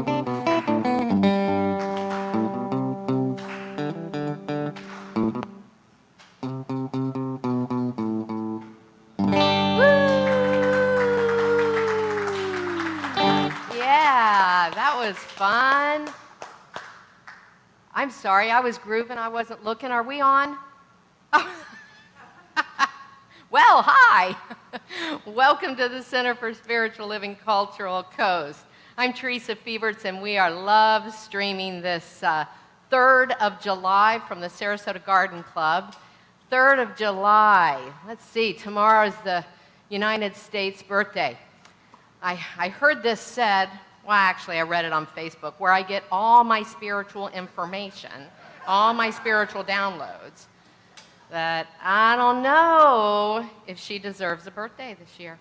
Yeah, that was fun. I'm sorry, I was grooving, I wasn't looking. Are we on? Well, hi. Welcome to the Center for Spiritual Living Cultural Coast. I'm Theresa and we are live streaming this 3rd of July from the Sarasota Garden Club. 3rd of July. Let's see, tomorrow's the United States birthday. I heard this said, well, actually, I read it on Facebook, where I get all my spiritual information, all my spiritual downloads, that I don't know if she deserves a birthday this year.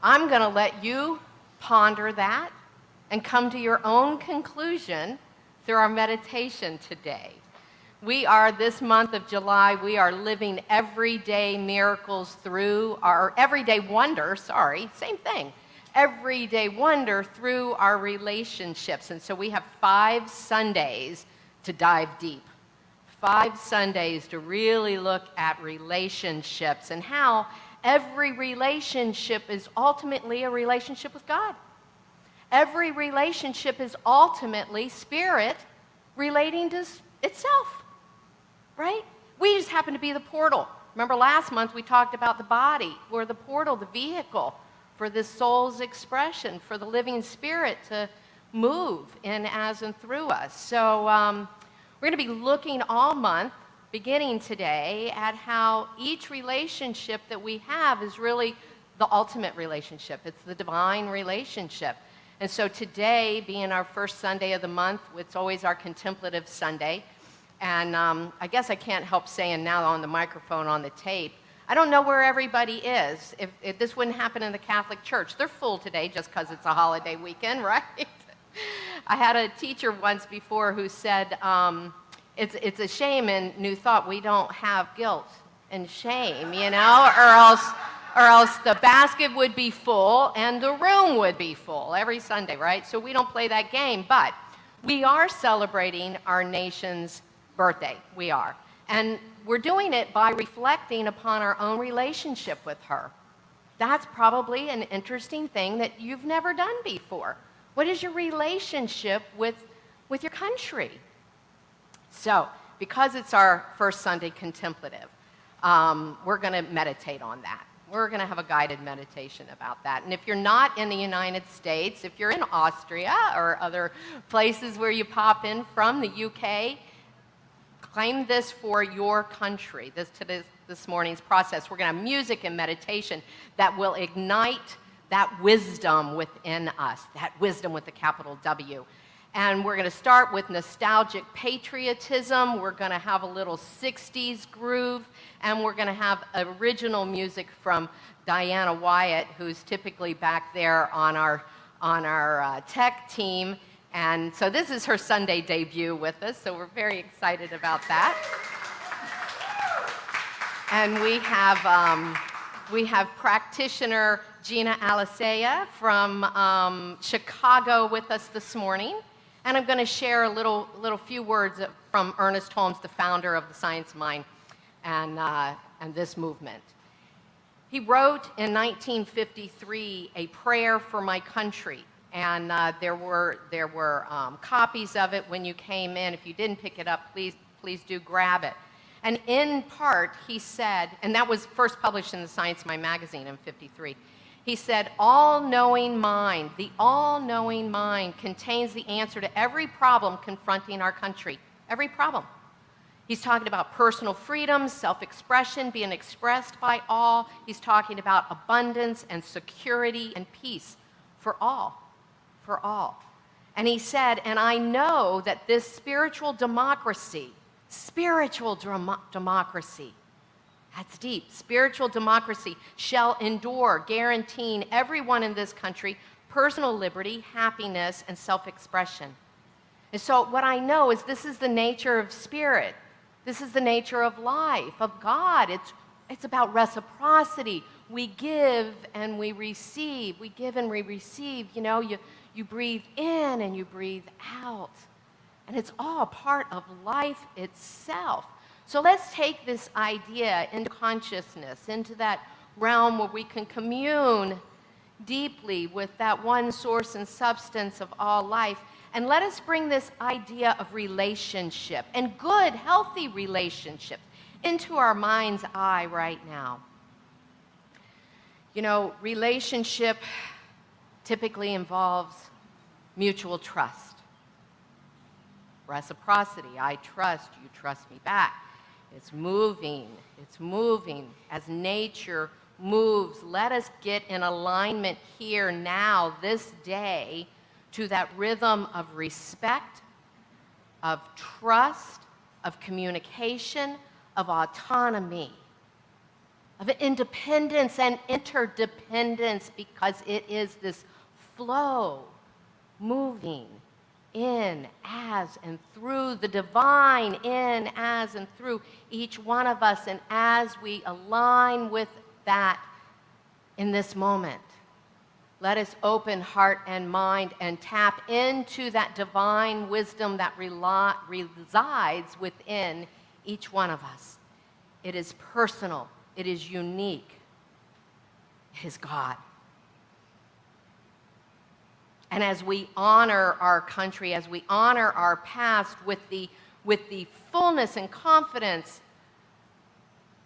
I'm going to let you ponder that and come to your own conclusion through our meditation today. We are, this month of July, we are living everyday miracles through our, everyday wonder, same thing. Everyday wonder through our relationships. And so we have 5 Sundays to dive deep. 5 Sundays to really look at relationships and how every relationship is ultimately a relationship with God. Every relationship is ultimately spirit relating to itself. Right? We just happen to be the portal. Remember last month we talked about the body. We're the portal, the vehicle for the soul's expression, for the living spirit to move in, as, and through us. So we're going to be looking all month, beginning today, at how each relationship that we have is really the ultimate relationship. It's the divine relationship. And so today, being our first Sunday of the month, it's always our contemplative Sunday. And I guess I can't help saying now on the microphone, on the tape, I don't know where everybody is. If this wouldn't happen in the Catholic Church, they're full today just because it's a holiday weekend, right? I had a teacher once before who said, it's a shame in New Thought we don't have guilt and shame, you know, or else the basket would be full and the room would be full every Sunday, right? So we don't play that game, but we are celebrating our nation's birthday. We are. And we're doing it by reflecting upon our own relationship with her. That's probably an interesting thing that you've never done before. What is your relationship with your country? So, because it's our first Sunday contemplative, we're going to meditate on that. We're going to have a guided meditation about that. And if you're not in the United States, if you're in Austria or other places where you pop in from, the UK, claim this for your country. This morning's process, we're going to have music and meditation that will ignite that wisdom within us, that wisdom with the capital W. And we're going to start with nostalgic patriotism. We're going to have a little 60s groove, and we're going to have original music from Diana Wyatt, who's typically back there on our tech team. And so this is her Sunday debut with us, so we're very excited about that. And we have practitioner Gina Alicea from Chicago with us this morning. And I'm going to share a little few words from Ernest Holmes, the founder of the Science Mind and this movement. He wrote in 1953 a prayer for my country. And there were copies of it when you came in. If you didn't pick it up, please do grab it. And in part, he said, and that was first published in the Science Mind magazine in '53, he said, all-knowing mind, the all-knowing mind contains the answer to every problem confronting our country, every problem. He's talking about personal freedom, self-expression, being expressed by all. He's talking about abundance and security and peace for all. For all. And he said, and I know that this spiritual democracy, that's deep, spiritual democracy shall endure, guaranteeing everyone in this country personal liberty, happiness, and self-expression. And so what I know is this is the nature of spirit. This is the nature of life, of God. It's about reciprocity. we give and we receive. We give and we receive. You know, you breathe in and you breathe out. And it's all part of life itself. So let's take this idea into consciousness, into that realm where we can commune deeply with that one source and substance of all life. And let us bring this idea of relationship and good, healthy relationships into our mind's eye right now. You know, relationship typically involves mutual trust, reciprocity. I trust, you trust me back. It's moving as nature moves. Let us get in alignment here now, this day, to that rhythm of respect, of trust, of communication, of autonomy, of independence and interdependence, because it is this flow moving in, as, and through the divine, in, as, and through each one of us. And as we align with that in this moment, let us open heart and mind and tap into that divine wisdom that resides within each one of us. It is personal. It is unique. It is God. And as we honor our country, as we honor our past with the fullness and confidence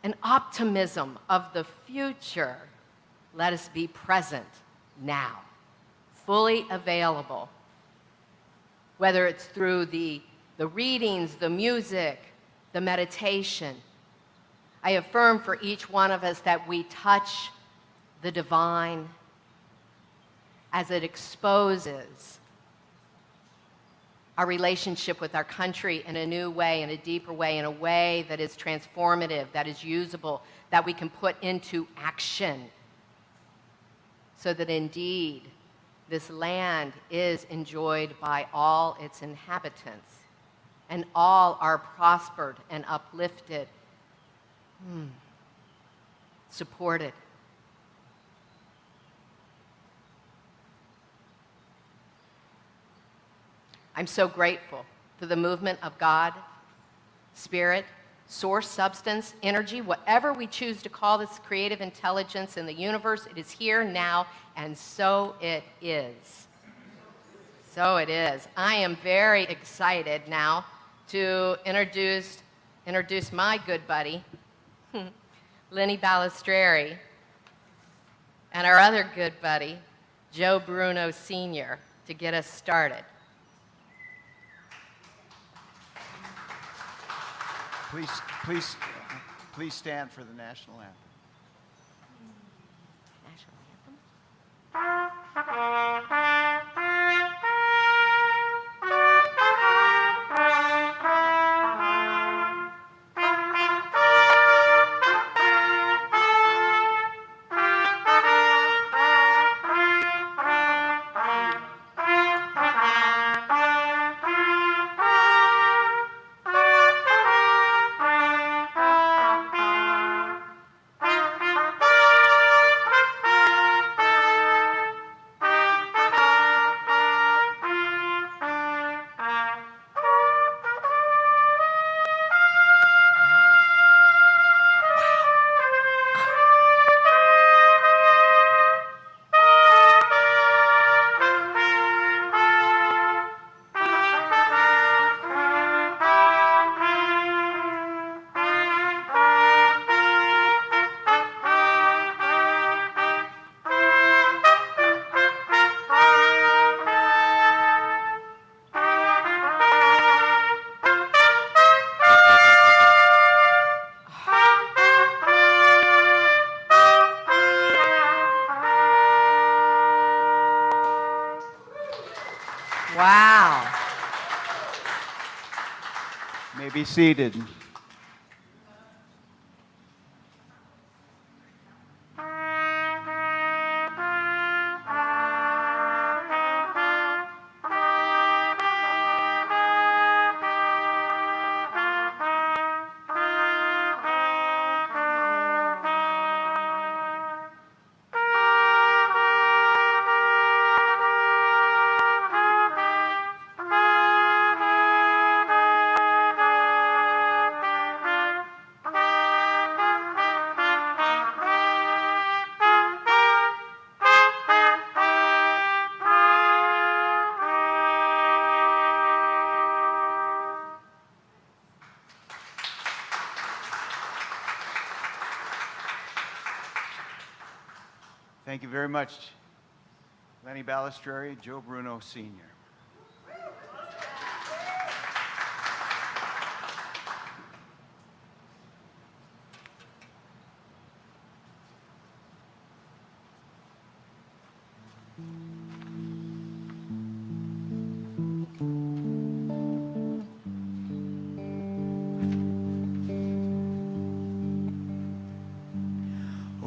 and optimism of the future, let us be present now, fully available, whether it's through the readings, the music, the meditation. I affirm for each one of us that we touch the divine as it exposes our relationship with our country in a new way, in a deeper way, in a way that is transformative, that is usable, that we can put into action, so that indeed this land is enjoyed by all its inhabitants, and all are prospered and uplifted, supported. I'm so grateful for the movement of God, Spirit, source, substance, energy, whatever we choose to call this creative intelligence in the universe. It is here now, and so it is. So it is. I am very excited now to introduce my good buddy, Lenny Balistreri, and our other good buddy, Joe Bruno Sr., to get us started. Please stand for the national anthem. Wow. May be seated. Thank you very much, Lenny Balistreri, Joe Bruno Sr.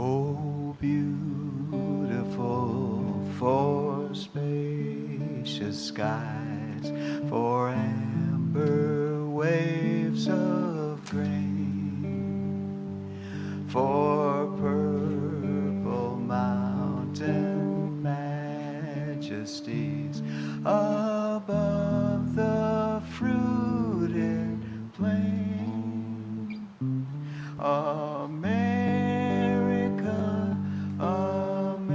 Oh, beautiful for spacious skies, for amber waves of grain, for purple mountain majesties above the fruited plain. America, America,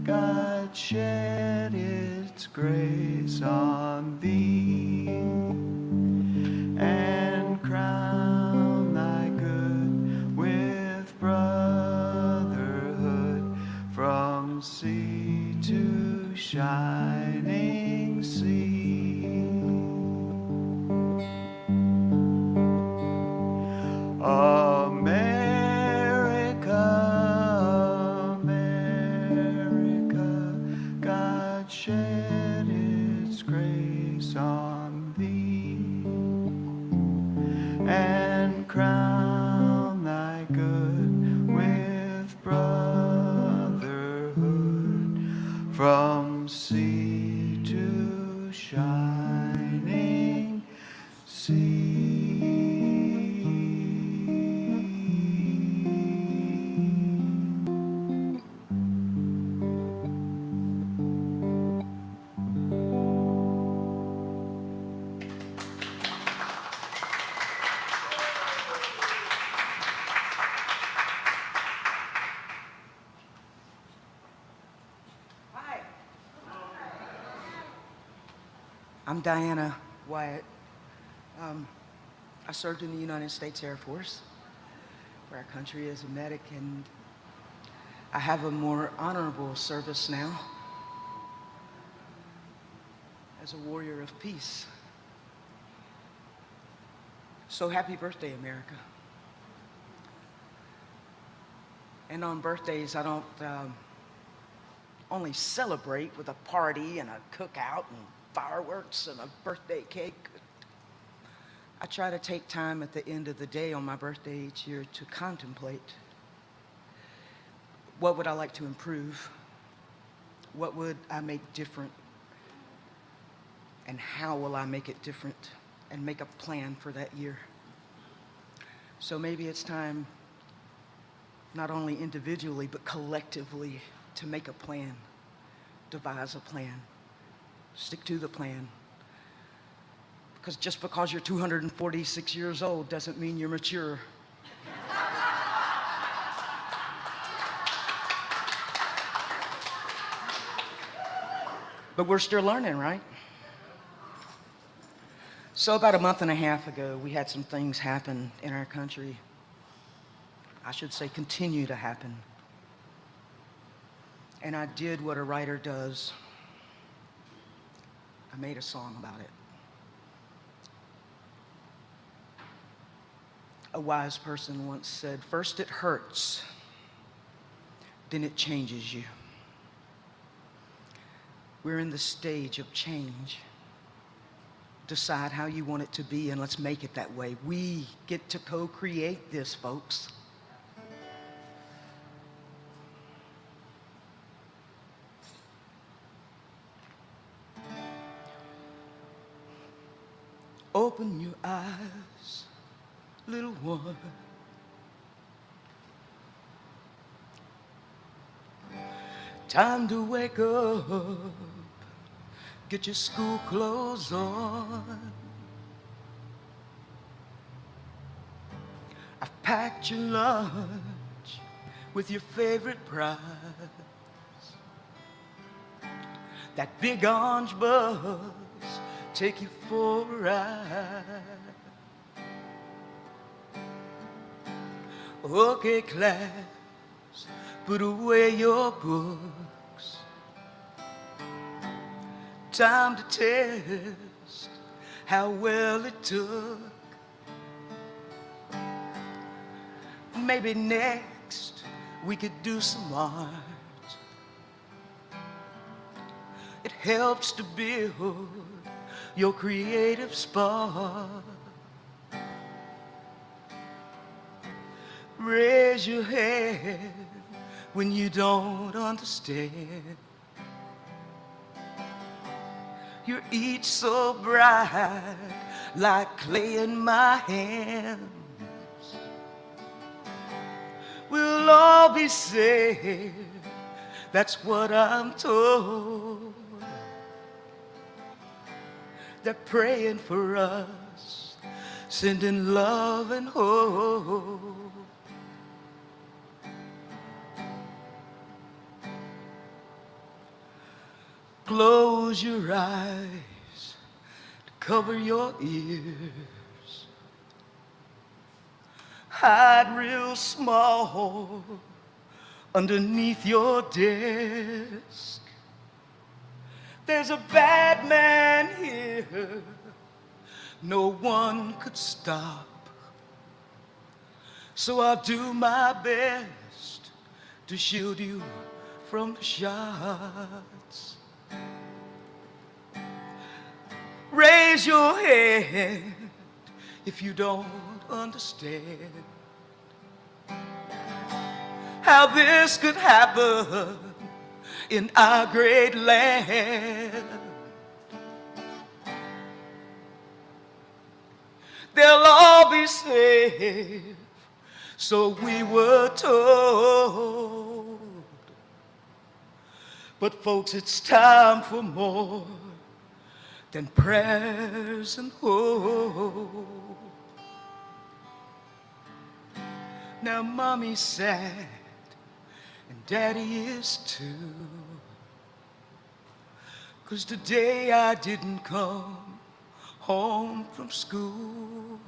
God shed its grace on thee and crown thy good with brotherhood from sea to shining sea. America, America, God shed its grace on thee and crown thy good with brotherhood from sea to shining sea. I'm Diana Wyatt. I served in the United States Air Force for our country as a medic, and I have a more honorable service now as a warrior of peace. So happy birthday, America. And on birthdays, I don't only celebrate with a party and a cookout and fireworks and a birthday cake. I try to take time at the end of the day on my birthday each year to contemplate what would I like to improve, what would I make different, and how will I make it different, and make a plan for that year. So maybe it's time, not only individually, but collectively, to make a plan, devise a plan, stick to the plan. Because just because you're 246 years old doesn't mean you're mature. But we're still learning, right? So about a month and a half ago, we had some things happen in our country. I should say continue to happen. And I did what a writer does. I made a song about it. A wise person once said, "First it hurts, then it changes you." We're in the stage of change. Decide how you want it to be, and let's make it that way. We get to co-create this, folks. Open your eyes, little one. Time to wake up. Get your school clothes on. I've packed your lunch with your favorite prize. That big orange bus, take you for a ride. Okay, class, put away your books. Time to test how well it took. Maybe next we could do some art. It helps to build your creative spark. Raise your hand when you don't understand. You're each so bright, like clay in my hands. We'll all be saved, that's what I'm told. They're praying for us, sending love and hope. Close your eyes to cover your ears. Hide real small underneath your desk. There's a bad man here no one could stop. So I'll do my best to shield you from the shots. Raise your hand if you don't understand how this could happen in our great land. They'll all be safe, so we were told. But folks, it's time for more than prayers and hope. Now mommy's sad and daddy is too, 'cause today I didn't come home from school.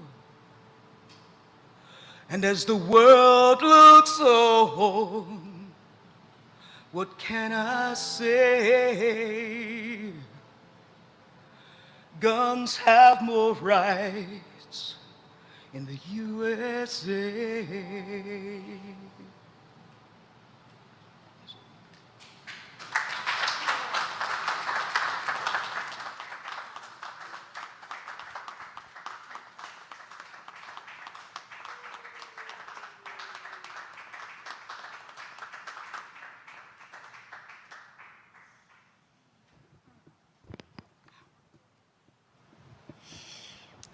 And as the world looks on, what can I say? Guns have more rights in the USA.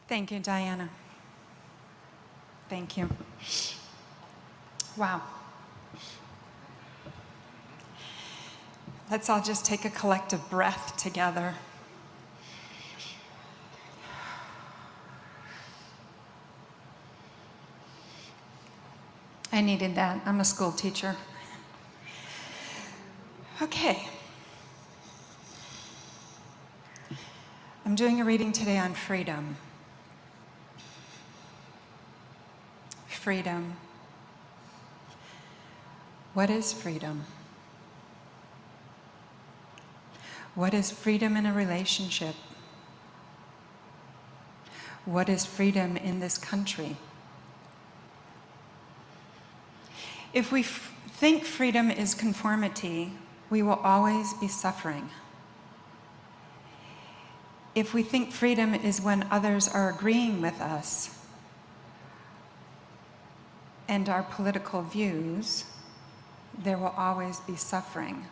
Thank you, Diana. Thank you. Wow. Let's all just take a collective breath together. I needed that. I'm a school teacher. Okay. I'm doing a reading today on freedom. Freedom. What is freedom? What is freedom in a relationship? What is freedom in this country? If we think freedom is conformity, we will always be suffering. If we think freedom is when others are agreeing with us and our political views, there will always be suffering.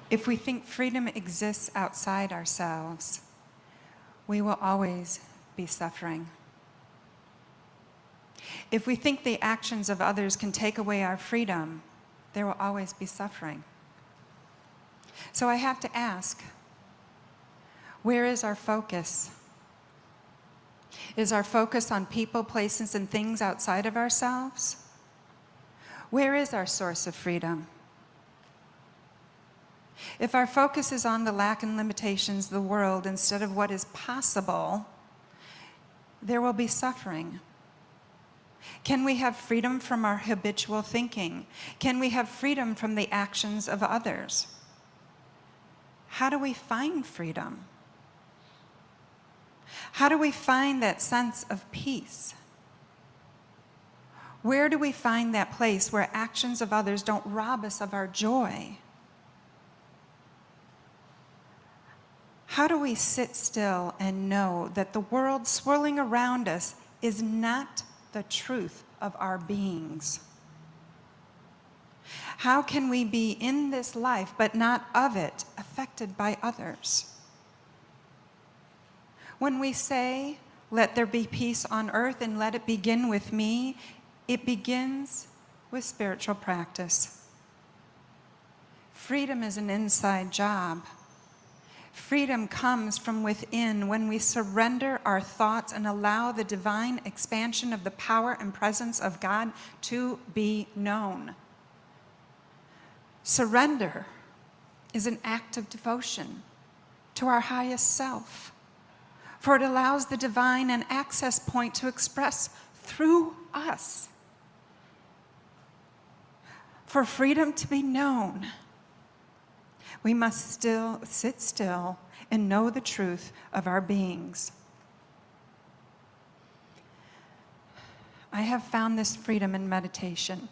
If we think freedom exists outside ourselves, we will always be suffering. If we think the actions of others can take away our freedom, there will always be suffering. So I have to ask, where is our focus? Is our focus on people, places, and things outside of ourselves? Where is our source of freedom? If our focus is on the lack and limitations of the world instead of what is possible, there will be suffering. Can we have freedom from our habitual thinking? Can we have freedom from the actions of others? How do we find freedom? How do we find that sense of peace? Where do we find that place where actions of others don't rob us of our joy? How do we sit still and know that the world swirling around us is not the truth of our beings? How can we be in this life but not of it, affected by others? When we say, "Let there be peace on earth and let it begin with me," it begins with spiritual practice. Freedom is an inside job. Freedom comes from within when we surrender our thoughts and allow the divine expansion of the power and presence of God to be known. Surrender is an act of devotion to our highest self, for it allows the divine an access point to express through us. For freedom to be known, we must still sit still and know the truth of our beings. I have found this freedom in meditation.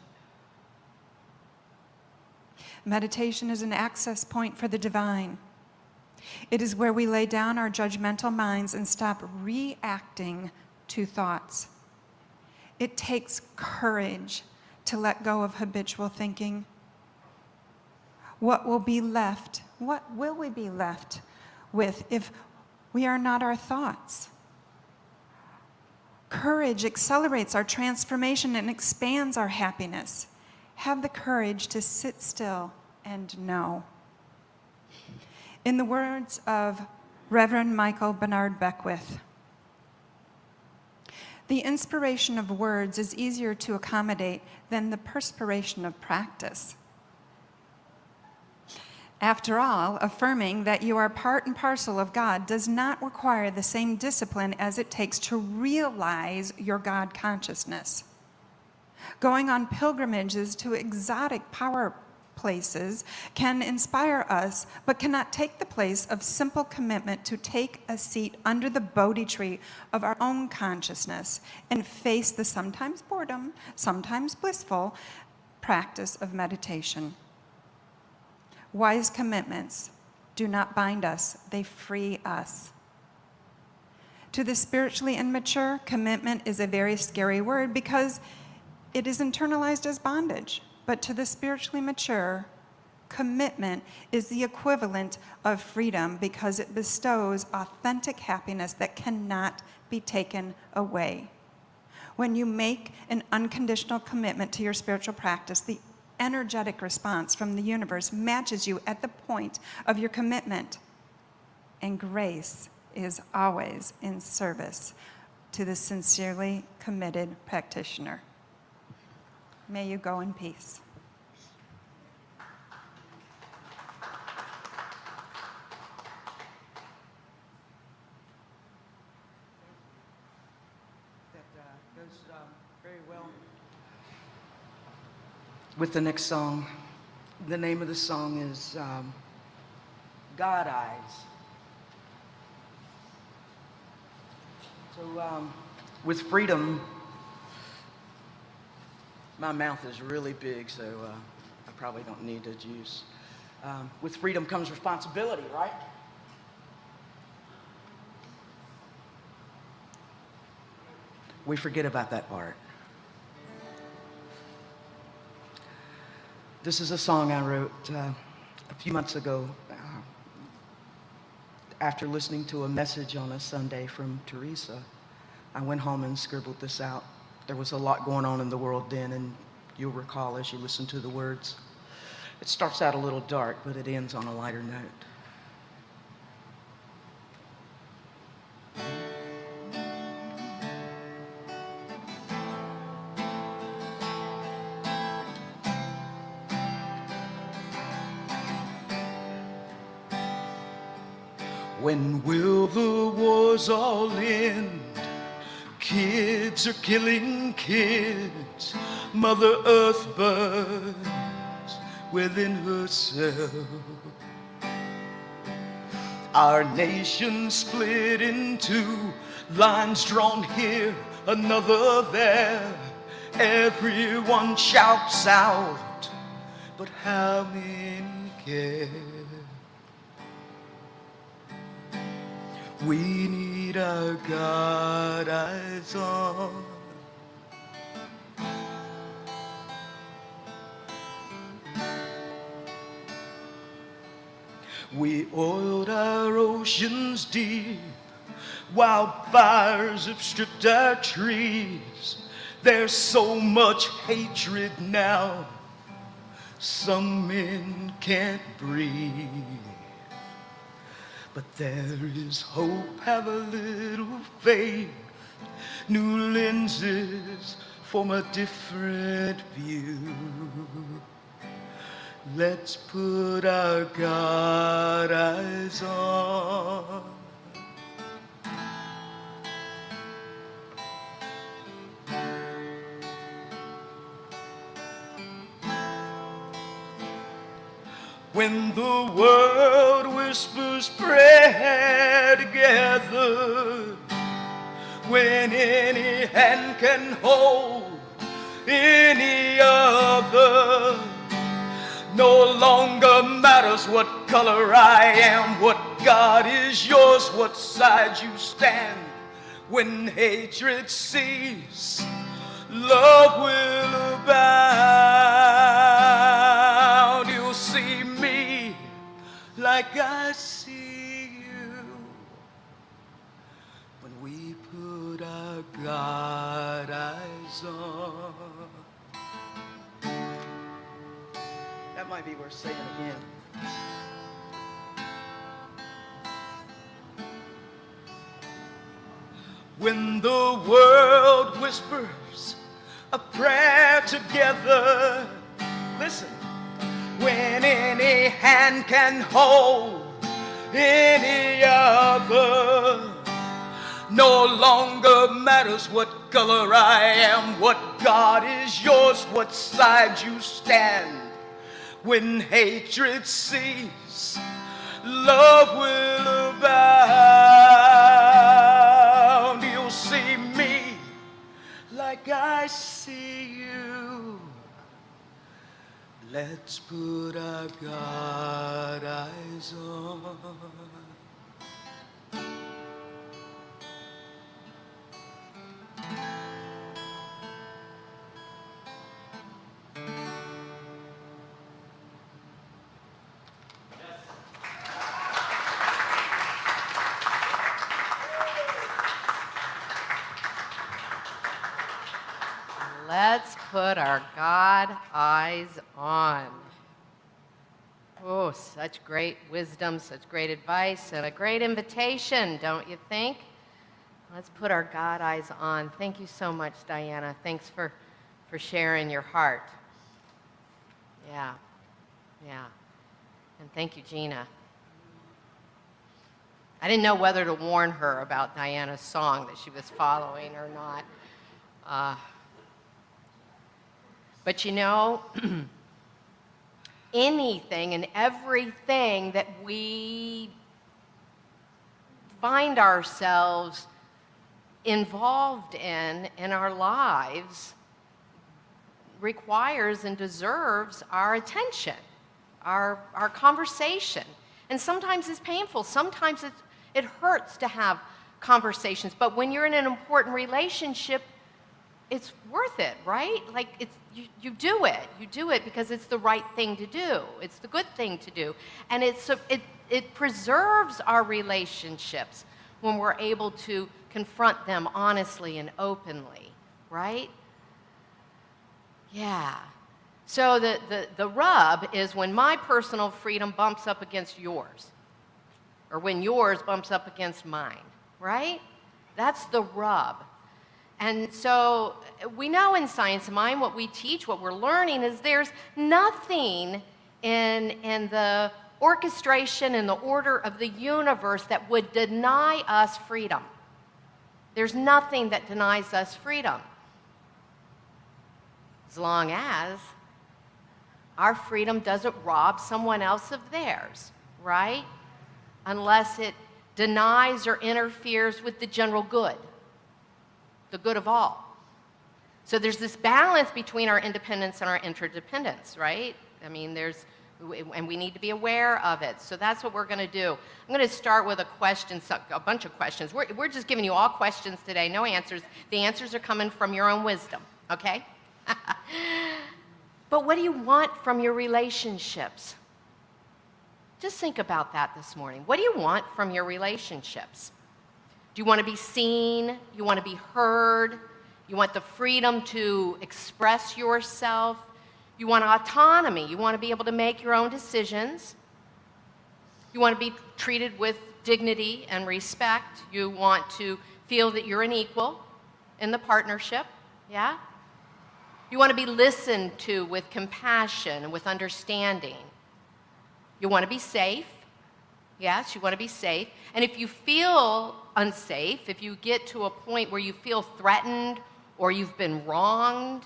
Meditation is an access point for the divine. It is where we lay down our judgmental minds and stop reacting to thoughts. It takes courage to let go of habitual thinking. What will we be left with if we are not our thoughts? Courage accelerates our transformation and expands our happiness. Have the courage to sit still and know. In the words of Reverend Michael Bernard Beckwith, "The inspiration of words is easier to accommodate than the perspiration of practice." After all, affirming that you are part and parcel of God does not require the same discipline as it takes to realize your God consciousness. Going on pilgrimages to exotic power places can inspire us, but cannot take the place of simple commitment to take a seat under the Bodhi tree of our own consciousness and face the sometimes boredom, sometimes blissful practice of meditation. Wise commitments do not bind us, they free us. To the spiritually immature, commitment is a very scary word because it is internalized as bondage. But to the spiritually mature, commitment is the equivalent of freedom because it bestows authentic happiness that cannot be taken away. When you make an unconditional commitment to your spiritual practice, the energetic response from the universe matches you at the point of your commitment. And grace is always in service to the sincerely committed practitioner. May you go in peace. That goes very well with the next song. The name of the song is God Eyes. So with freedom, my mouth is really big, so I probably don't need a juice. With freedom comes responsibility, right? We forget about that part. This is a song I wrote a few months ago after listening to a message on a Sunday from Theresa. I went home and scribbled this out. There was a lot going on in the world then, and you'll recall as you listen to the words. It starts out a little dark, but it ends on a lighter note. When will the wars all end? Kids are killing kids. Mother Earth burns within herself. Our nation split in two, lines drawn here, another there. Everyone shouts out, but how many care? We need our God eyes on. We oiled our oceans deep, wildfires have stripped our trees. There's so much hatred now, some men can't breathe. But there is hope, have a little faith. New lenses form a different view. Let's put our God eyes on. When the world whispers prayer together, when any hand can hold any other, no longer matters what color I am, what God is yours, what side you stand. When hatred ceases, love will abound. You'll see me like I see you when we put our God eyes on. That might be worth saying again. When the world whispers a prayer together, listen. When any hand can hold any other, no longer matters what color I am, what God is yours, what side you stand. When hatred ceases, love will abound. You'll see me like I see you. Let's put our God eyes on. Let's put our God eyes on. Oh, such great wisdom, such great advice, and a great invitation, don't you think? Let's put our God eyes on. Thank you so much, Diana. Thanks for sharing your heart. Yeah. And thank you, Gina. I didn't know whether to warn her about Diana's song that she was following or not. But you know, anything and everything that we find ourselves involved in our lives requires and deserves our attention, our conversation. And sometimes it's painful. Sometimes it hurts to have conversations. But when you're in an important relationship, it's worth it, right? Like you do it. You do it because it's the right thing to do. It's the good thing to do. And it preserves our relationships when we're able to confront them honestly and openly, right? Yeah. So the rub is when my personal freedom bumps up against yours, or when yours bumps up against mine, right? That's the rub. And so we know in Science of Mind, what we teach, what we're learning is there's nothing in the orchestration and the order of the universe that would deny us freedom. There's nothing that denies us freedom, as long as our freedom doesn't rob someone else of theirs, right? Unless it denies or interferes with the general good, the good of all. So there's this balance between our independence and our interdependence, right? I mean, and we need to be aware of it. So that's what we're going to do. I'm going to start with a bunch of questions. We're just giving you all questions today, no answers. The answers are coming from your own wisdom, okay? But what do you want from your relationships? Just think about that this morning. What do you want from your relationships? Do you want to be seen? You want to be heard? You want the freedom to express yourself? You want autonomy. You want to be able to make your own decisions. You want to be treated with dignity and respect. You want to feel that you're an equal in the partnership, yeah? You want to be listened to with compassion and with understanding. You want to be safe. Yes, you want to be safe. And if you feel unsafe, if you get to a point where you feel threatened or you've been wronged,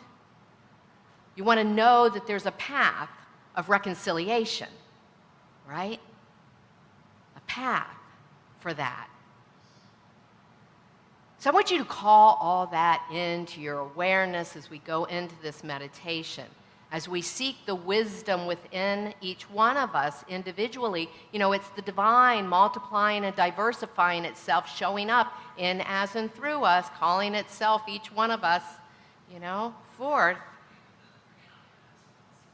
you want to know that there's a path of reconciliation, right? A path for that. So I want you to call all that into your awareness as we go into this meditation, as we seek the wisdom within each one of us individually. You know, it's the divine multiplying and diversifying itself, showing up in, as, and through us, calling itself, each one of us, you know, forth.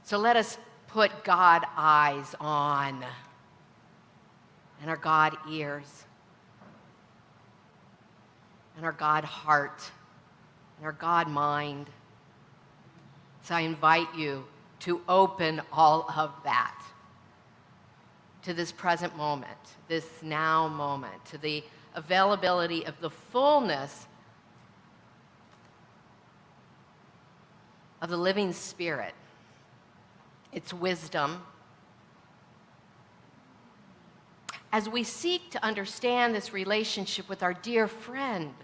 So let us put God eyes on and our God ears and our God heart and our God mind. So I invite you to open all of that to this present moment, this now moment, to the availability of the fullness of the living Spirit, its wisdom, as we seek to understand this relationship with our dear friend,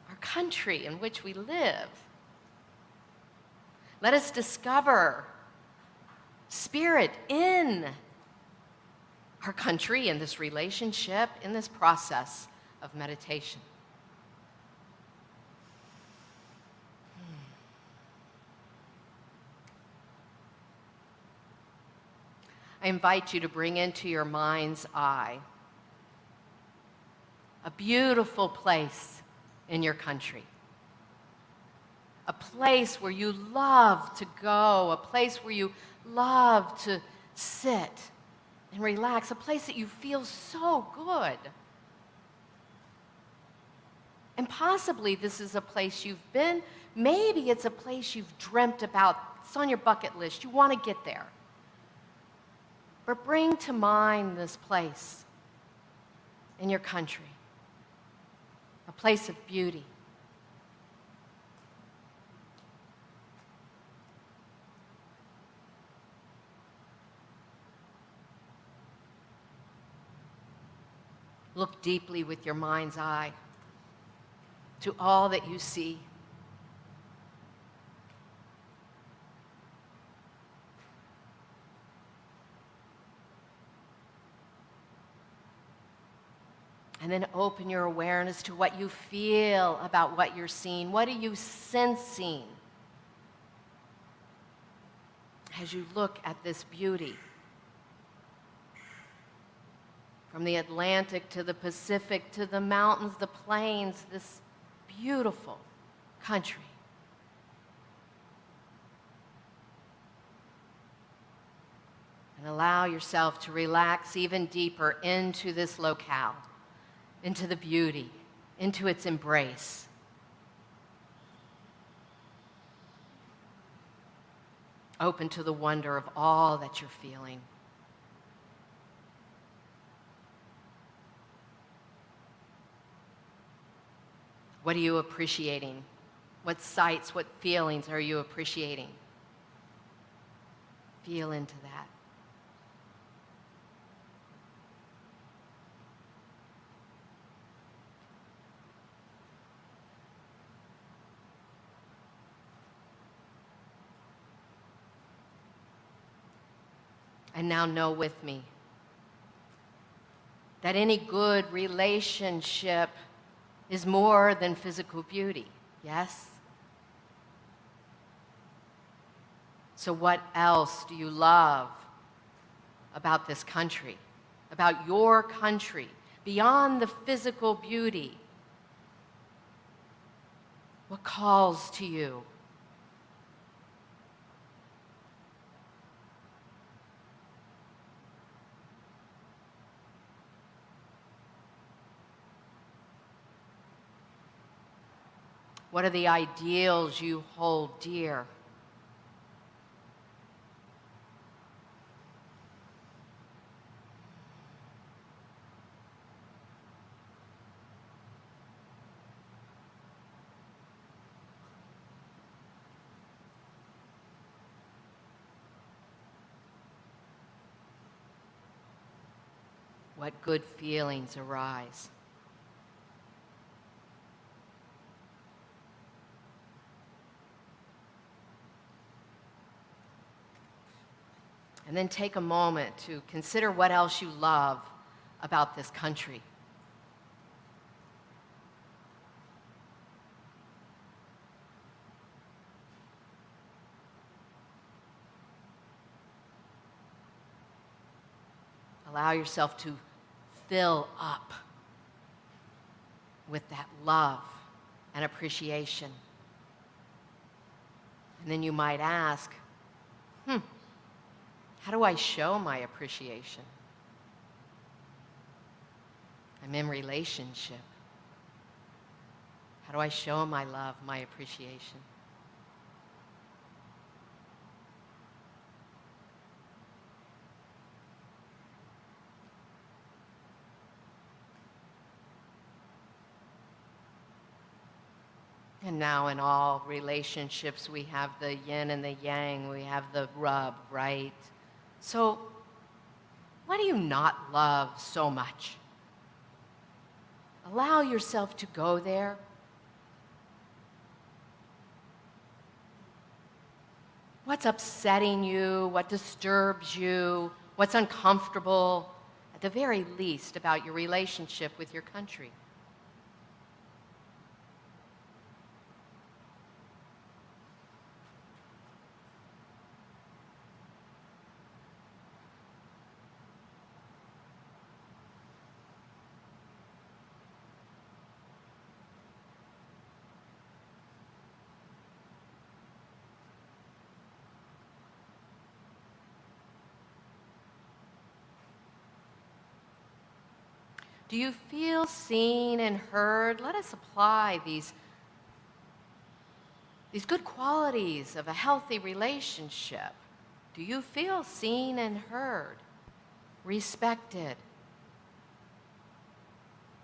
our country in which we live. Let us discover Spirit in our country, in this relationship, in this process of meditation. I invite you to bring into your mind's eye a beautiful place in your country, a place where you love to go, a place where you love to sit and relax, a place that you feel so good. And possibly this is a place you've been, maybe it's a place you've dreamt about, it's on your bucket list, you want to get there. But bring to mind this place in your country, a place of beauty. Look deeply with your mind's eye to all that you see. And then open your awareness to what you feel about what you're seeing. What are you sensing as you look at this beauty? From the Atlantic to the Pacific to the mountains, the plains, this beautiful country. And allow yourself to relax even deeper into this locale, into the beauty, into its embrace. Open to the wonder of all that you're feeling. What are you appreciating? What sights, what feelings are you appreciating? Feel into that. And now know with me that any good relationship is more than physical beauty, yes? So what else do you love about this country, about your country, beyond the physical beauty? What calls to you? What are the ideals you hold dear? What good feelings arise? And then take a moment to consider what else you love about this country. Allow yourself to fill up with that love and appreciation. And then you might ask, how do I show my appreciation? I'm in relationship. How do I show my love, my appreciation? And now in all relationships, we have the yin and the yang, we have the rub, right? So what do you not love so much? Allow yourself to go there. What's upsetting you? What disturbs you? What's uncomfortable, at the very least, about your relationship with your country? Do you feel seen and heard? Let us apply these good qualities of a healthy relationship. Do you feel seen and heard, respected,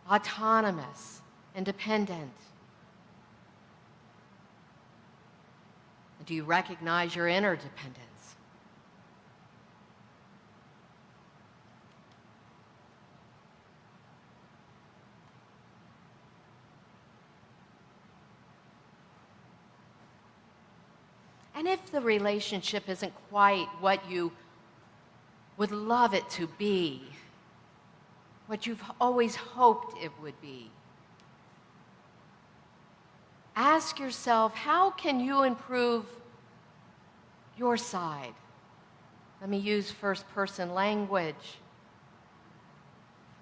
autonomous, independent? Do you recognize your interdependence? And if the relationship isn't quite what you would love it to be, what you've always hoped it would be, ask yourself, how can you improve your side? Let me use first-person language.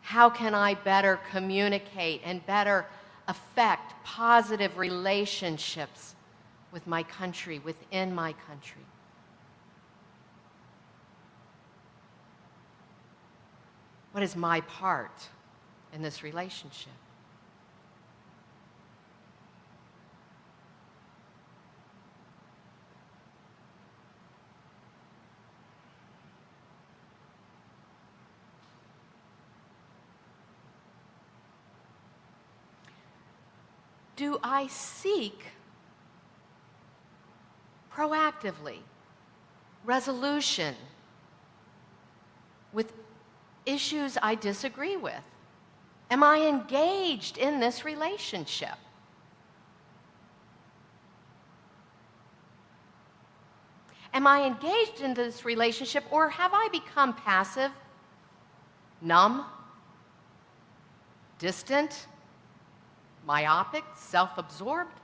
How can I better communicate and better affect positive relationships with my country, within my country? What is my part in this relationship? Do I seek proactively resolution with issues I disagree with? Am I engaged in this relationship? Am I engaged in this relationship, or have I become passive, numb, distant, myopic, self-absorbed?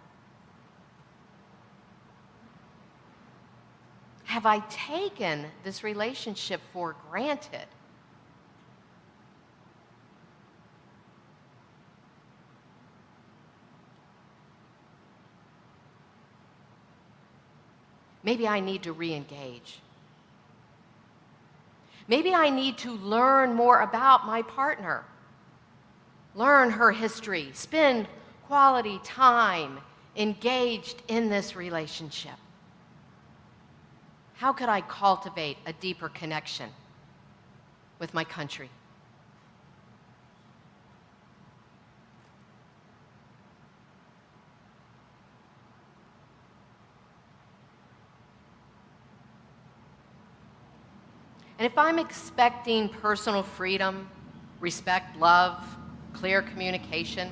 Have I taken this relationship for granted? Maybe I need to re-engage. Maybe I need to learn more about my partner, learn her history, spend quality time engaged in this relationship. How could I cultivate a deeper connection with my country? And if I'm expecting personal freedom, respect, love, clear communication,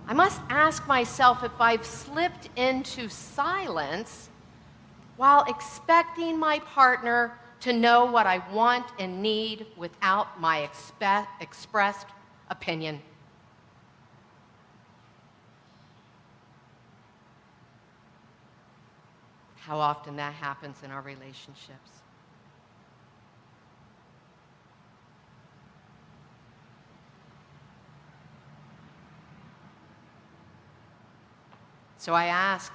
I must ask myself if I've slipped into silence while expecting my partner to know what I want and need without my expressed opinion. How often that happens in our relationships. So I ask,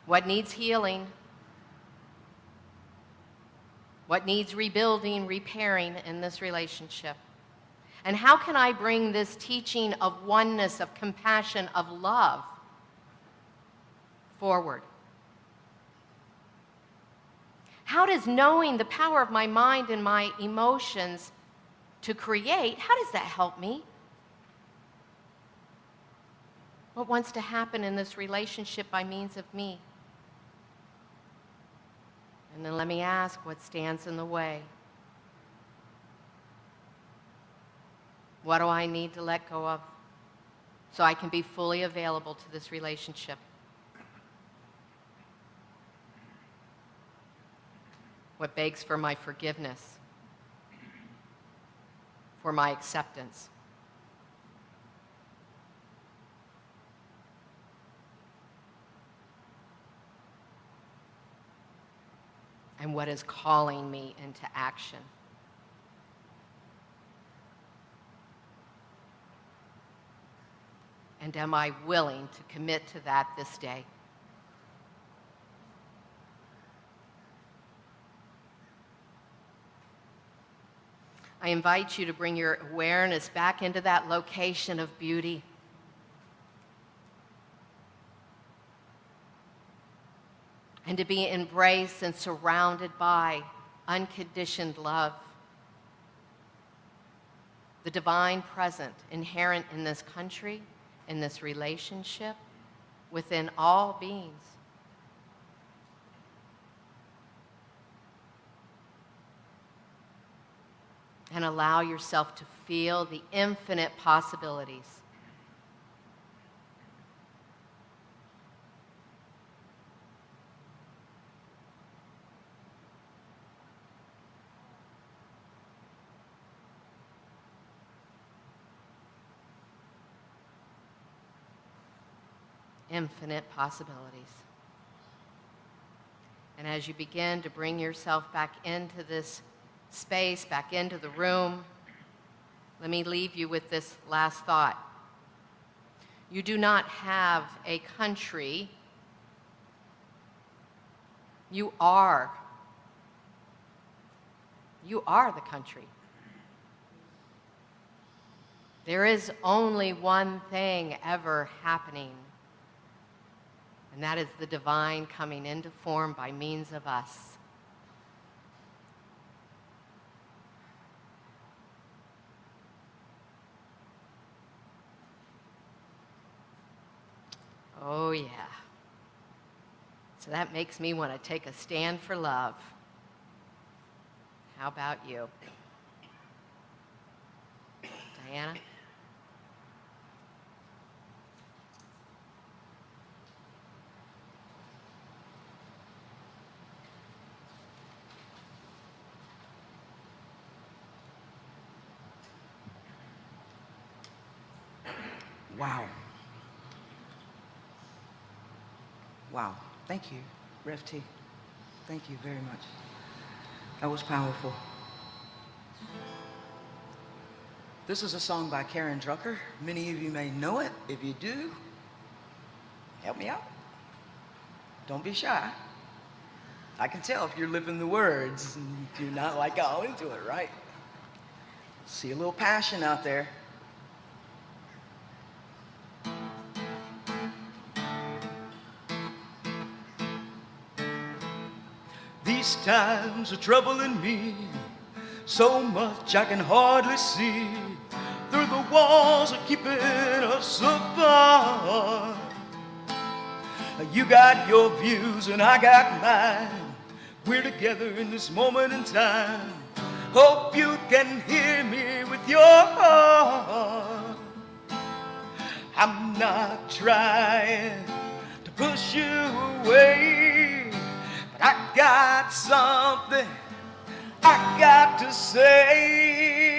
what needs healing? What needs rebuilding, repairing in this relationship? And how can I bring this teaching of oneness, of compassion, of love forward? How does knowing the power of my mind and my emotions to create, how does that help me? What wants to happen in this relationship by means of me? And then let me ask, what stands in the way? What do I need to let go of so I can be fully available to this relationship? What begs for my forgiveness, for my acceptance? And what is calling me into action? And am I willing to commit to that this day? I invite you to bring your awareness back into that location of beauty. And to be embraced and surrounded by unconditioned love. The divine present inherent in this country, in this relationship, within all beings. And allow yourself to feel the infinite possibilities. Infinite possibilities. And as you begin to bring yourself back into this space, back into the room, let me leave you with this last thought. You do not have a country. You are. You are the country. There is only one thing ever happening, and that is the divine coming into form by means of us. Oh, yeah. So that makes me want to take a stand for love. How about you? Diana? Wow. Wow. Thank you, Rev T. Thank you very much. That was powerful. This is a song by Karen Drucker. Many of you may know it. If you do, help me out. Don't be shy. I can tell if you're living the words and you're not like all into it, right? See a little passion out there. These times are troubling me, so much I can hardly see through the walls are keeping us apart. You got your views and I got mine. We're together in this moment in time. Hope you can hear me with your heart. I'm not trying to push you away, but I got something I got to say.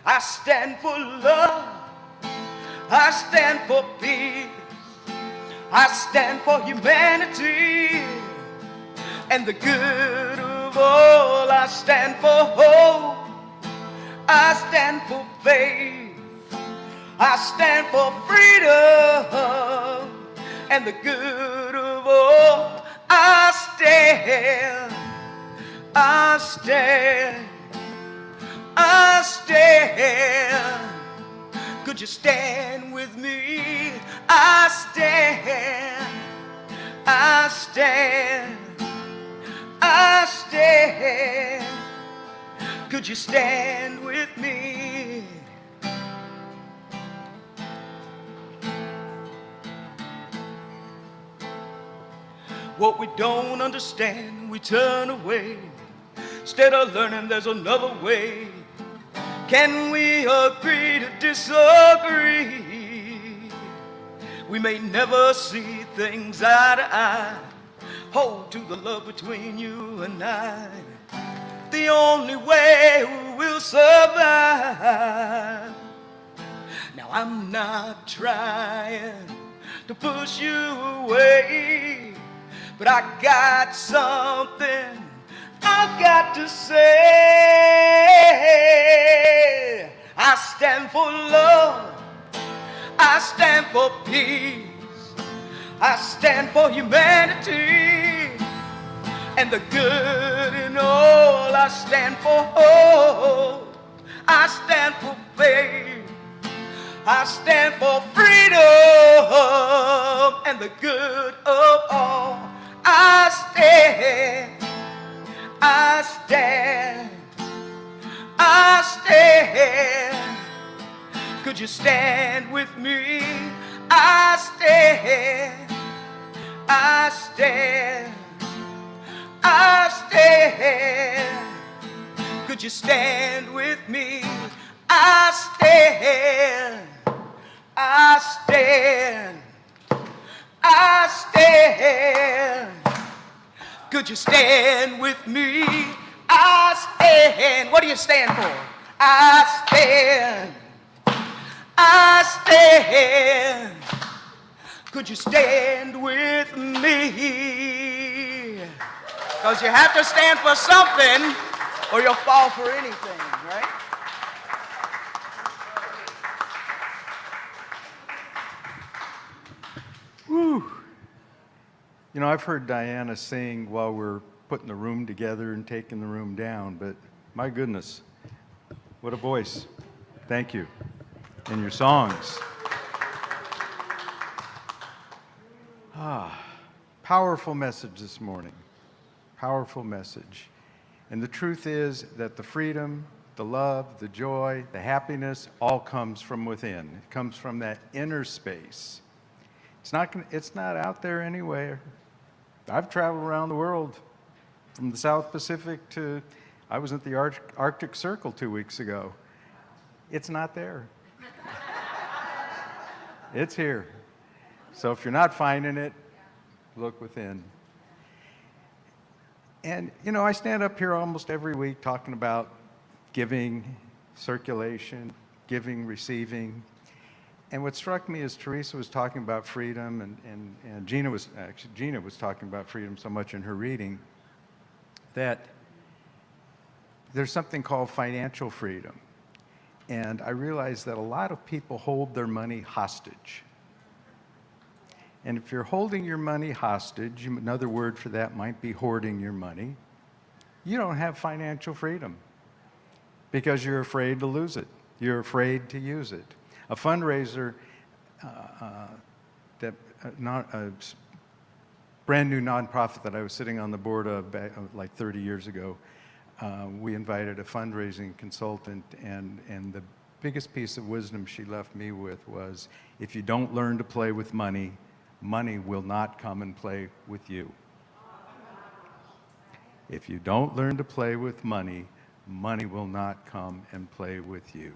I stand for love, I stand for peace, I stand for humanity and the good of all. I stand for hope, I stand for faith, I stand for freedom and the good of all. I stand, I stand, I stand. Could you stand with me? I stand, I stand, I stand. Could you stand with me? What we don't understand, we turn away. Instead of learning, there's another way. Can we agree to disagree? We may never see things eye to eye. Hold to the love between you and I. The only way we'll survive. Now I'm not trying to push you away, but I got something I've got to say. I stand for love, I stand for peace, I stand for humanity and the good in all. I stand for hope, I stand for faith, I stand for freedom and the good of all. I stand, I stand, I stand. Could you stand with me? I stand, I stand, I stand. Could you stand with me? I stand, I stand, I stand. Could you stand with me? I stand. What do you stand for? I stand, I stand. Could you stand with me? Because you have to stand for something or you'll fall for anything, right? Whew. You know, I've heard Diana sing while we're putting the room together and taking the room down, but my goodness, what a voice. Thank you. And your songs. Powerful message this morning. Powerful message. And the truth is that the freedom, the love, the joy, the happiness all comes from within. It comes from that inner space. It's not out there anywhere. I've traveled around the world from the South Pacific to, I was at the Arctic Circle 2 weeks ago. It's not there. It's here. So if you're not finding it, look within. And, you know, I stand up here almost every week talking about giving, circulation, giving, receiving. And what struck me as Theresa was talking about freedom, and Gina was talking about freedom so much in her reading, that there's something called financial freedom. And I realized that a lot of people hold their money hostage. And if you're holding your money hostage, another word for that might be hoarding your money, you don't have financial freedom because you're afraid to lose it. You're afraid to use it. A fundraiser, a brand new nonprofit that I was sitting on the board of back, like 30 years ago, we invited a fundraising consultant, and the biggest piece of wisdom she left me with was, if you don't learn to play with money, money will not come and play with you. If you don't learn to play with money, money will not come and play with you.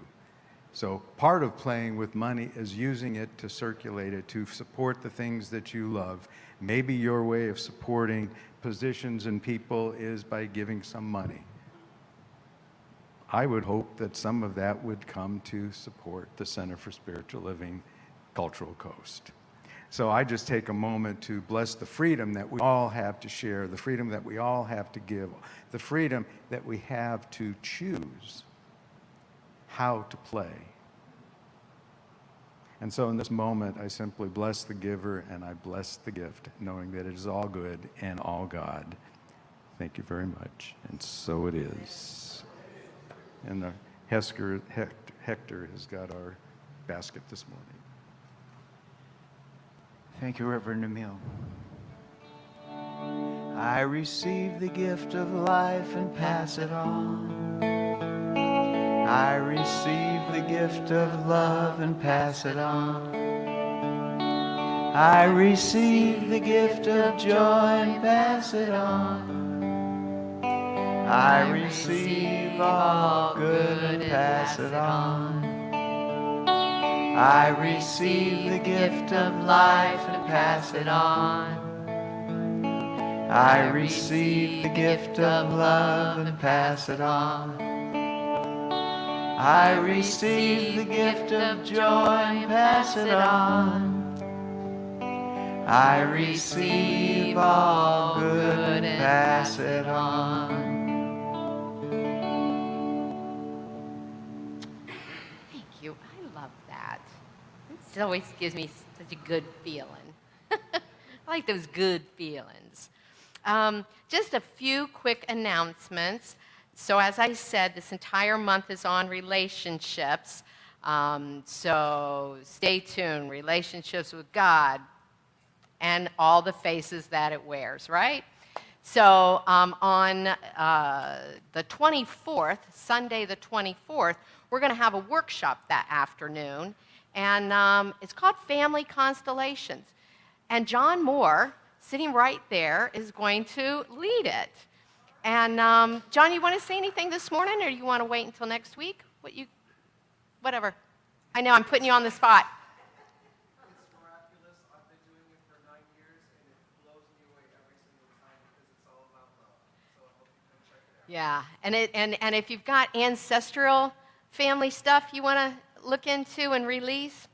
So part of playing with money is using it to circulate it, to support the things that you love. Maybe your way of supporting positions and people is by giving some money. I would hope that some of that would come to support the Center for Spiritual Living Cultural Coast. So I just take a moment to bless the freedom that we all have to share, the freedom that we all have to give, the freedom that we have to choose how to play. And so in this moment, I simply bless the giver and I bless the gift, knowing that it is all good and all God. Thank you very much. And so it is. And Hector has got our basket this morning. Thank you, Reverend Emil. I receive the gift of life and pass it on. I receive the gift of love and pass it on. I receive the gift of joy and pass it on. I receive all good and pass it on. I receive the gift of life and pass it on. I receive the gift of love and pass it on. I receive the gift of joy and pass it on. I receive all good and pass it on. Thank you. I love that. It always gives me such a good feeling. I like those good feelings. Just a few quick announcements. So as I said, this entire month is on relationships. So stay tuned. Relationships with God and all the faces that it wears, right? So on the 24th, Sunday the 24th, we're going to have a workshop that afternoon. And it's called Family Constellations. And John Moore, sitting right there, is going to lead it. And John, you want to say anything this morning, or do you want to wait until next week? Whatever. I know, I'm putting you on the spot. It's miraculous. I've been doing it for 9 years, and it blows me away every single time because it's all about love. So I hope you come check it out. Yeah, and if you've got ancestral family stuff you want to look into and release,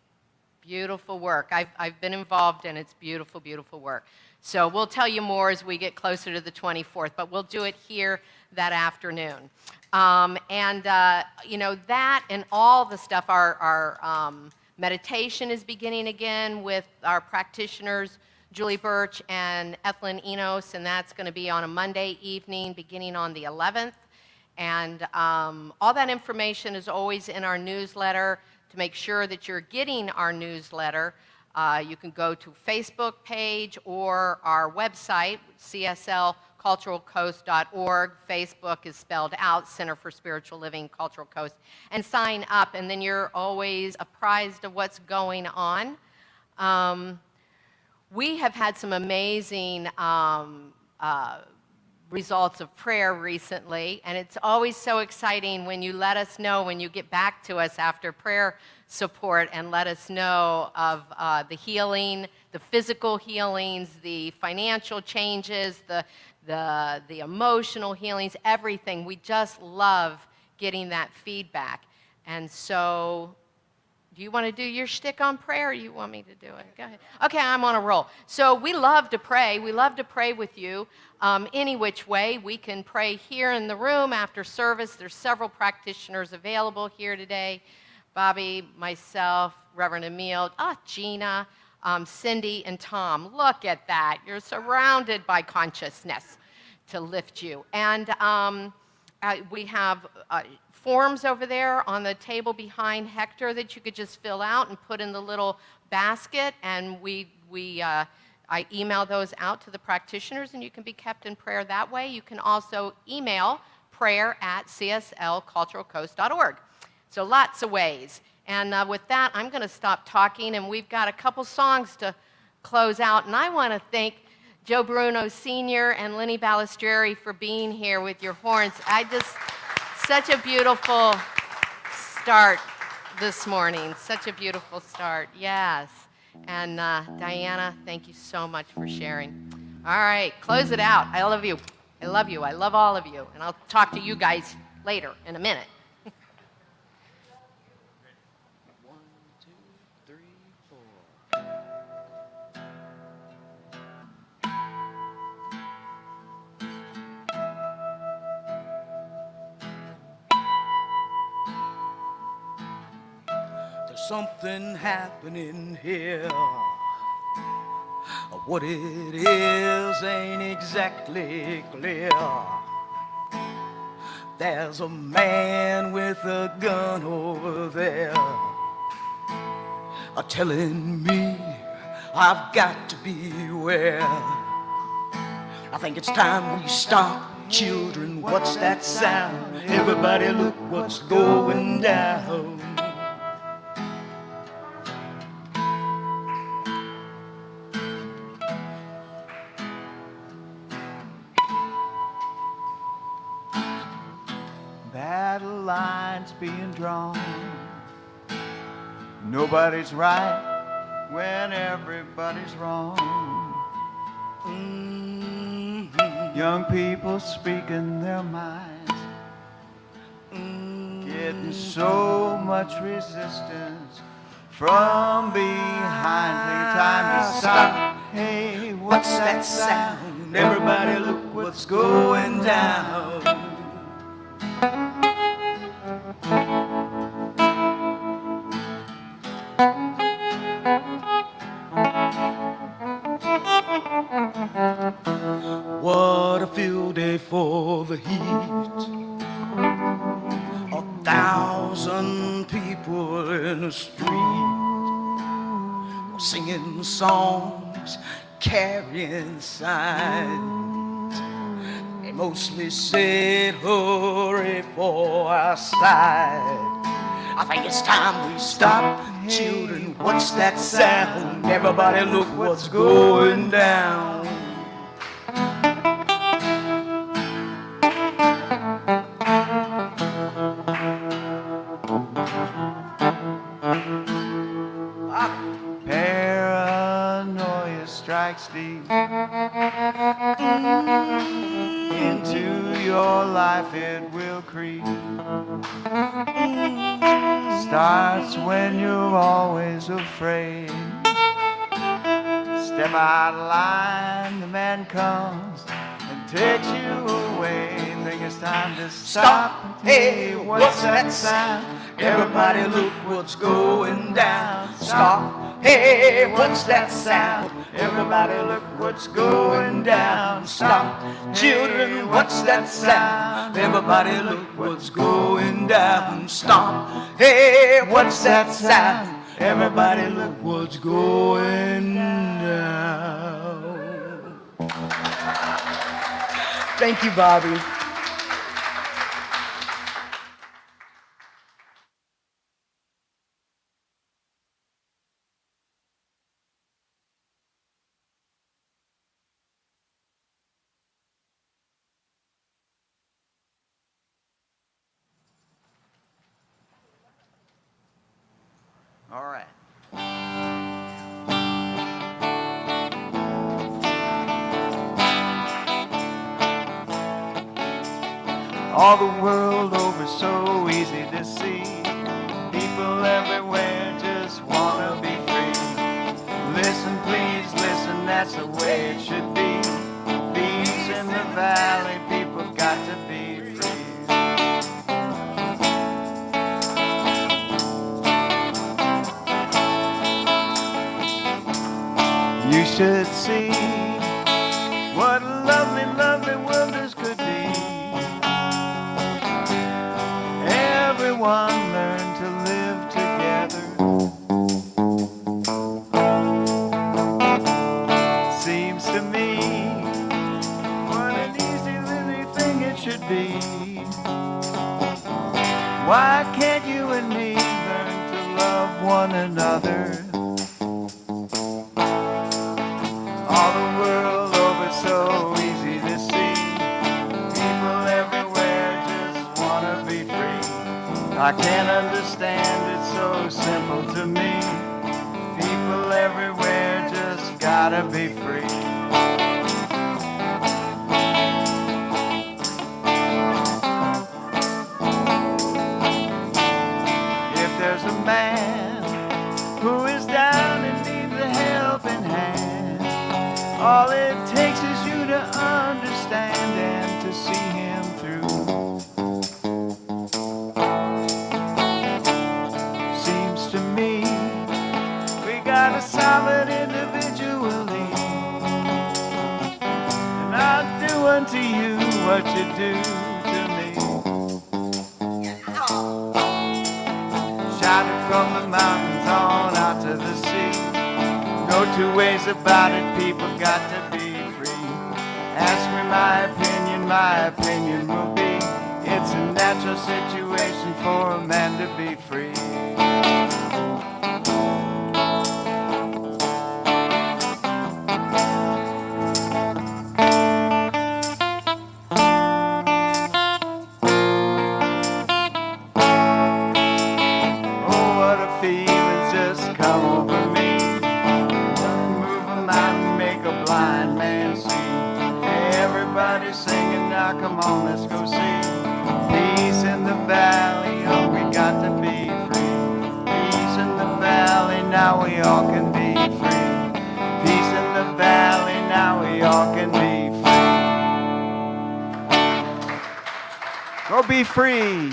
beautiful work. I've been involved in it. It's beautiful, beautiful work. So we'll tell you more as we get closer to the 24th, but we'll do it here that afternoon. You know, that and all the stuff, our meditation is beginning again with our practitioners, Julie Birch and Ethelyn Enos, and that's going to be on a Monday evening beginning on the 11th. And all that information is always in our newsletter. To make sure that you're getting our newsletter, you can go to Facebook page or our website, CSLCulturalCoast.org. Facebook is spelled out, Center for Spiritual Living Cultural Coast, and sign up, and then you're always apprised of what's going on. We have had some amazing results of prayer recently, and it's always so exciting when you let us know, when you get back to us after prayer support and let us know of the healing, the physical healings, the financial changes, the emotional healings, everything. We just love getting that feedback. And so Do you want to do your shtick on prayer, or you want me to do it? Go ahead. Okay, I'm on a roll. So we love to pray. We love to pray with you any which way. We can pray here in the room after service. There's several practitioners available here today. Bobby, myself, Reverend Emil, Gina, Cindy, and Tom. Look at that. You're surrounded by consciousness to lift you. And we have forms over there on the table behind Hector that you could just fill out and put in the little basket, and I email those out to the practitioners, and you can be kept in prayer that way. You can also email prayer@cslculturalcoast.org. So lots of ways. And with that, I'm going to stop talking, and we've got a couple songs to close out, and I want to thank Joe Bruno Sr. and Lenny Balistrieri for being here with your horns. Such a beautiful start this morning. Such a beautiful start. Yes. And Diana, thank you so much for sharing. All right, close it out. I love you. I love you. I love all of you. And I'll talk to you guys later in a minute. 1, 2, 3, 4. There's something happening here. What it is ain't exactly clear. There's a man with a gun over there, telling me I've got to beware. I think it's time we stop, children. What's that sound? Everybody look what's going down. Battle lines being drawn. Nobody's right when everybody's wrong. Young people speaking their minds, getting so much resistance from behind. Take time to stop. Hey, what's that sound? Everybody look what's going down. What a field day for the heat. 1,000 people in the street, singing songs, carrying signs. They mostly said, hurry for our side. I think it's time we stop, children. What's that sound? Everybody look what's going down. Paranoia strikes deep into your life, it will creep. Starts when you're always afraid. Step out of line, the man comes and takes you away. Think it's time to stop. Hey, what's that sound? Everybody look what's going down. Stop. Hey, what's that sound? Everybody look what's going down. Stop. Children, what's that sound? Everybody look what's going down. Stop. Hey, what's that sound? Everybody look what's going down. Thank you, Bobby. All right. All the world over, so easy to see. People everywhere just that's the way it should be. Peace in the valley, people got to be free. You should see what a lovely, lovely world this could be. Everyone learn to live together. Seems to me what an easy little thing it should be. Why can't you and me learn to love one another? All the world over, so easy to see. People everywhere just wanna be free. I can't understand, it's so simple to me. People everywhere just gotta be free. If there's a man who is down and needs a helping hand, all it takes is you to understand and to see him through. Seems to me we gotta solve it individually, and I'll do unto you what you do to me. Shout it from the mountains on out to the sea. No two ways about it, people got to be free. Ask me my opinion will be, it's a natural situation for a man to be free. Oh, what a feeling's just come over me. Move a mountain, make a blind man see. Everybody singing now, come on, let's go see. Peace in the valley, oh, we got to be free. Peace in the valley, now we all can be free. Peace in the valley, now we all can be free. Go be free.